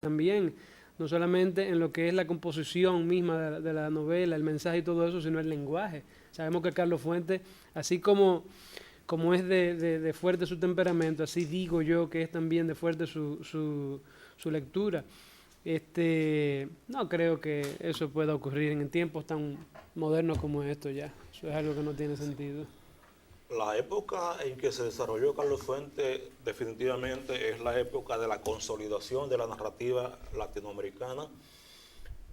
también, no solamente en lo que es la composición misma de la novela, el mensaje y todo eso, sino el lenguaje. Sabemos que Carlos Fuentes, así como es de fuerte su temperamento, así digo yo que es también de fuerte su lectura. No creo que eso pueda ocurrir en tiempos tan modernos como estos ya. Eso es algo que no tiene sentido. La época en que se desarrolló Carlos Fuentes definitivamente es la época de la consolidación de la narrativa latinoamericana,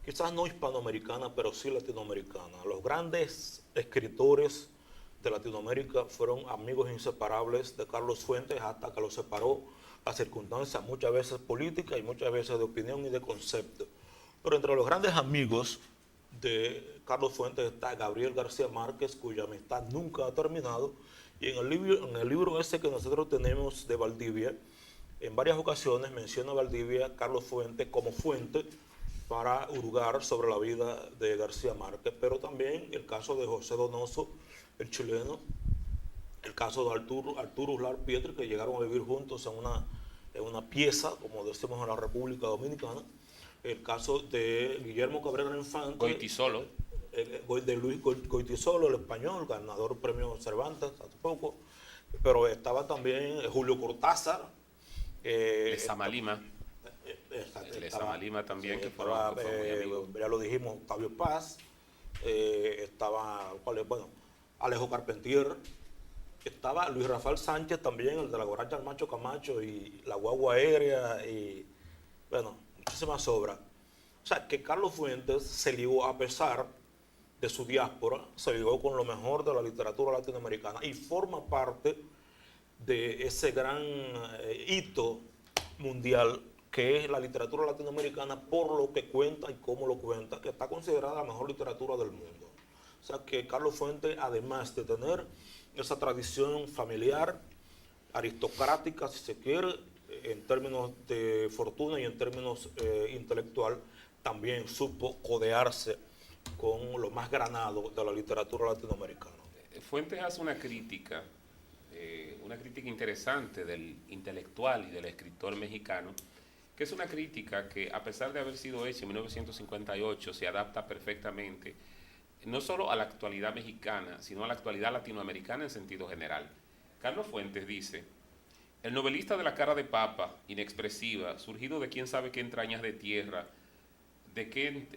quizás no hispanoamericana, pero sí latinoamericana. Los grandes escritores de Latinoamérica fueron amigos inseparables de Carlos Fuentes hasta que los separó las circunstancias, muchas veces políticas y muchas veces de opinión y de concepto. Pero entre los grandes amigos de Carlos Fuentes está Gabriel García Márquez, cuya amistad nunca ha terminado, y en el libro ese que nosotros tenemos de Valdivia, en varias ocasiones menciona a Valdivia Carlos Fuentes como fuente para hurgar sobre la vida de García Márquez, pero también el caso de José Donoso, el chileno, el caso de Arturo Uslar Pietri, que llegaron a vivir juntos en una pieza, como decimos en la República Dominicana, el caso de Guillermo Cabrera Infante, Goitisolo. de Luis Goitisolo, el español, ganador premio Cervantes hace poco, pero estaba también Julio Cortázar, Lezama Lima. Lezama Lima también, que fueron muy amigos. ya lo dijimos, Octavio Paz, estaba, bueno, Alejo Carpentier, estaba Luis Rafael Sánchez también, el de la Guaracha del Macho Camacho y la guagua aérea y, bueno, muchísimas obras. O sea, que Carlos Fuentes se ligó, a pesar de su diáspora, se ligó con lo mejor de la literatura latinoamericana y forma parte de ese gran hito mundial que es la literatura latinoamericana por lo que cuenta y cómo lo cuenta, que está considerada la mejor literatura del mundo. O sea que Carlos Fuentes, además de tener esa tradición familiar, aristocrática, si se quiere, en términos de fortuna y en términos intelectual, también supo codearse con lo más granado de la literatura latinoamericana. Fuentes hace una crítica interesante del intelectual y del escritor mexicano, que es una crítica que, a pesar de haber sido hecha en 1958, se adapta perfectamente no solo a la actualidad mexicana, sino a la actualidad latinoamericana en sentido general. Carlos Fuentes dice: el novelista de la cara de papa, inexpresiva, surgido de quién sabe qué entrañas de tierra, de qué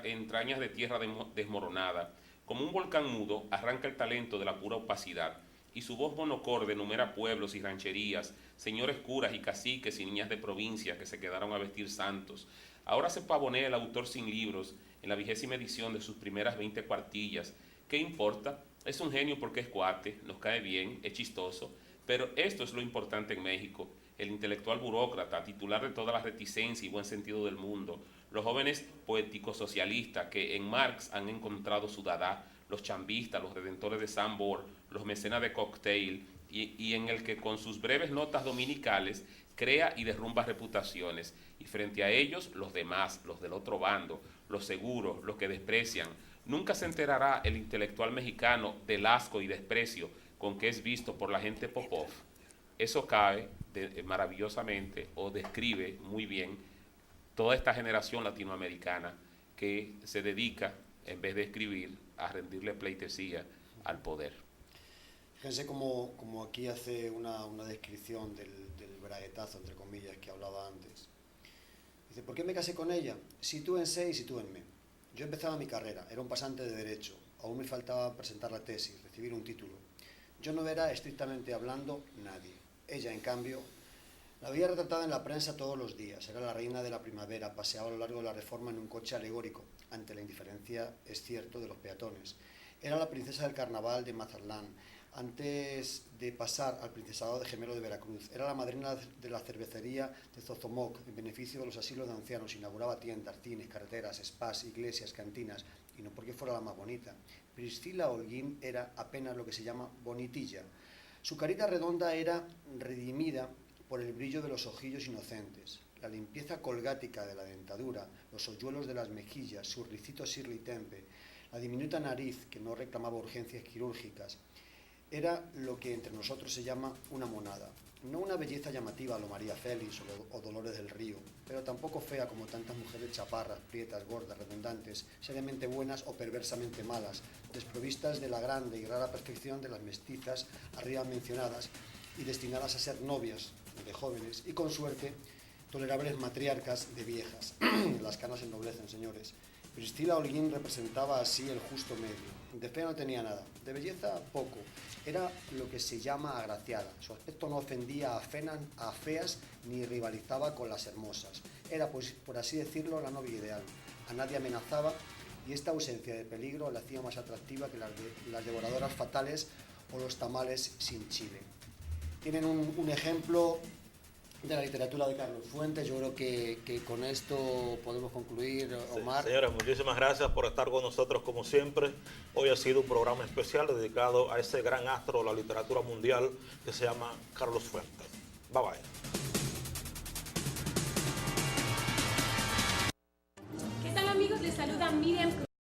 entrañas de tierra desmoronada, como un volcán mudo, arranca el talento de la pura opacidad, y su voz monocorde enumera pueblos y rancherías, señores curas y caciques y niñas de provincia que se quedaron a vestir santos. Ahora se pavonea el autor sin libros en la 20ª edición de sus primeras 20 cuartillas. ¿Qué importa? Es un genio porque es cuate, nos cae bien, es chistoso, pero esto es lo importante en México: el intelectual burócrata, titular de toda la reticencia y buen sentido del mundo, los jóvenes poéticos socialistas que en Marx han encontrado su dada, los chambistas, los redentores de Sambor, los mecenas de cocktail, y en el que con sus breves notas dominicales crea y derrumba reputaciones, y frente a ellos los demás, los del otro bando, los seguros, los que desprecian. Nunca se enterará el intelectual mexicano del asco y desprecio con que es visto por la gente Popov. Eso cae maravillosamente, o describe muy bien toda esta generación latinoamericana que se dedica, en vez de escribir, a rendirle pleitesía al poder. Fíjense como aquí hace una descripción del braguetazo, entre comillas, que hablaba antes. Dice: ¿por qué me casé con ella? Si tú en sé y si tú en me. Yo empezaba mi carrera, era un pasante de Derecho, aún me faltaba presentar la tesis, recibir un título. Yo no era, estrictamente hablando, nadie. Ella, en cambio, la veía retratada en la prensa todos los días. Era la reina de la primavera, paseaba a lo largo de la Reforma en un coche alegórico, ante la indiferencia, es cierto, de los peatones. Era la princesa del carnaval de Mazatlán, antes de pasar al princesado de Gemelo de Veracruz. Era la madrina de la cervecería de Zozomoc, en beneficio de los asilos de ancianos. Inauguraba tiendas, cines, carreteras, spas, iglesias, cantinas, y no porque fuera la más bonita. Priscila Holguín era apenas lo que se llama bonitilla. Su carita redonda era redimida por el brillo de los ojillos inocentes, la limpieza colgática de la dentadura, los hoyuelos de las mejillas, su ricito Shirley Tempe, la diminuta nariz que no reclamaba urgencias quirúrgicas. Era lo que entre nosotros se llama una monada. No una belleza llamativa a lo María Félix o Dolores del Río, pero tampoco fea como tantas mujeres chaparras, prietas, gordas, redundantes, seriamente buenas o perversamente malas, desprovistas de la grande y rara perfección de las mestizas arriba mencionadas y destinadas a ser novias de jóvenes y, con suerte, tolerables matriarcas de viejas. Las canas ennoblecen, señores. Priscila Holguín representaba así el justo medio. De fea no tenía nada, de belleza poco. Era lo que se llama agraciada. Su aspecto no ofendía a feas ni rivalizaba con las hermosas. Era, pues, por así decirlo, la novia ideal. A nadie amenazaba y esta ausencia de peligro la hacía más atractiva que las devoradoras fatales o los tamales sin chile. Tienen un ejemplo de la literatura de Carlos Fuentes. Yo creo que con esto podemos concluir, Omar. Sí, señores, muchísimas gracias por estar con nosotros como siempre. Hoy ha sido un programa especial dedicado a ese gran astro de la literatura mundial que se llama Carlos Fuentes. Bye bye. ¿Qué tal, amigos? Les saluda Miriam Cruz.